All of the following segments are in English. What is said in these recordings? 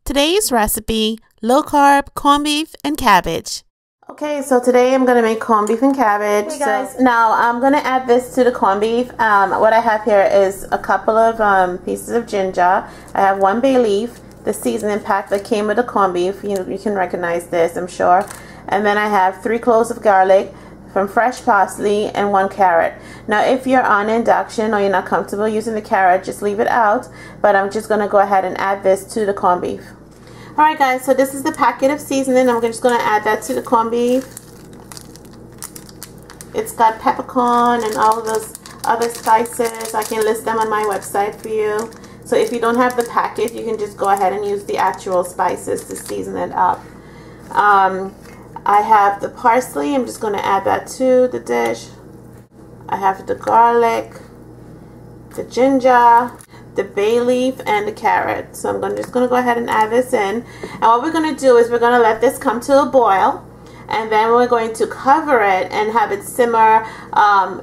Today's recipe, low carb corned beef and cabbage. Okay, so today I'm going to make corned beef and cabbage. Hey guys, now I'm going to add this to the corned beef. What I have here is a couple of pieces of ginger. I have 1 bay leaf, the seasoning pack that came with the corned beef. You can recognize this, I'm sure. And then I have 3 cloves of garlic, from fresh parsley, and 1 carrot. Now if you're on induction or you're not comfortable using the carrot, just leave it out, but I'm just going to go ahead and add this to the corned beef. Alright guys, so this is the packet of seasoning. I'm just going to add that to the corned beef. It's got peppercorn and all of those other spices. I can list them on my website for you. So if you don't have the packet, you can just go ahead and use the actual spices to season it up. I have the parsley. I'm just going to add that to the dish. I have the garlic, the ginger, the bay leaf, and the carrot. So I'm just going to go ahead and add this in. And what we're going to do is we're going to let this come to a boil. And then we're going to cover it and have it simmer.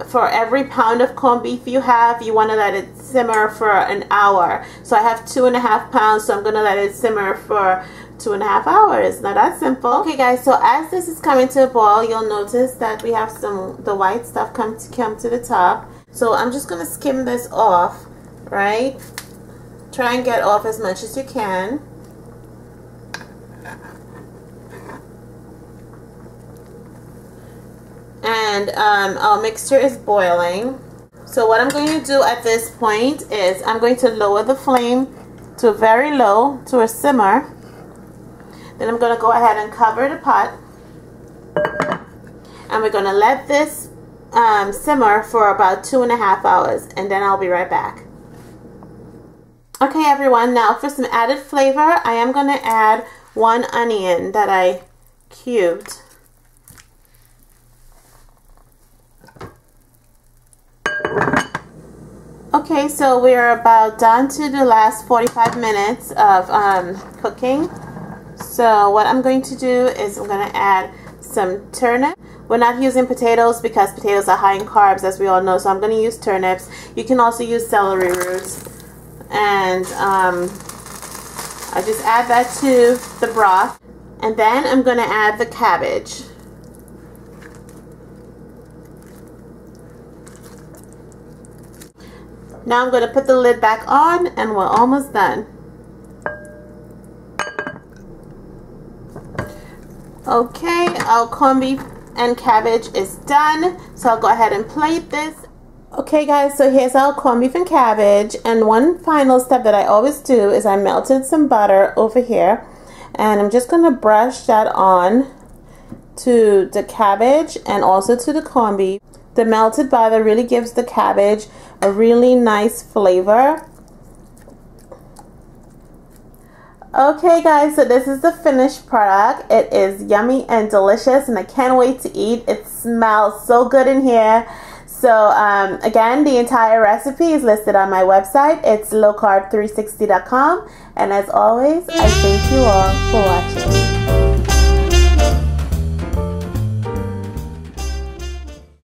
For every pound of corned beef you have, you want to let it simmer for an hour. So I have 2.5 pounds, so I'm going to let it simmer for 2.5 hours. Now that's simple. Okay guys, so as this is coming to a boil, you'll notice that we have the white stuff come to the top. So I'm just going to skim this off, right? Try and get off as much as you can. And our mixture is boiling. So what I'm going to do at this point is I'm going to lower the flame to a very low, to a simmer. Then I'm going to go ahead and cover the pot. And we're going to let this simmer for about 2.5 hours. And then I'll be right back. Okay everyone, now for some added flavor, I am going to add 1 onion that I cubed. Okay, so we're about done to the last 45 minutes of cooking. So what I'm going to do is I'm going to add some turnip. We're not using potatoes because potatoes are high in carbs, as we all know, so I'm going to use turnips. You can also use celery roots. And I just add that to the broth. And then I'm going to add the cabbage. Now I'm going to put the lid back on and we're almost done. Okay, our corned beef and cabbage is done. So I'll go ahead and plate this. Okay guys, so here's our corned beef and cabbage. And one final step that I always do is I melted some butter over here. And I'm just going to brush that on to the cabbage and also to the corned beef. The melted butter really gives the cabbage a really nice flavor. Okay guys, so this is the finished product. It is yummy and delicious and I can't wait to eat. It smells so good in here. So again, the entire recipe is listed on my website. It's lowcarb360.com. And as always, I thank you all for watching.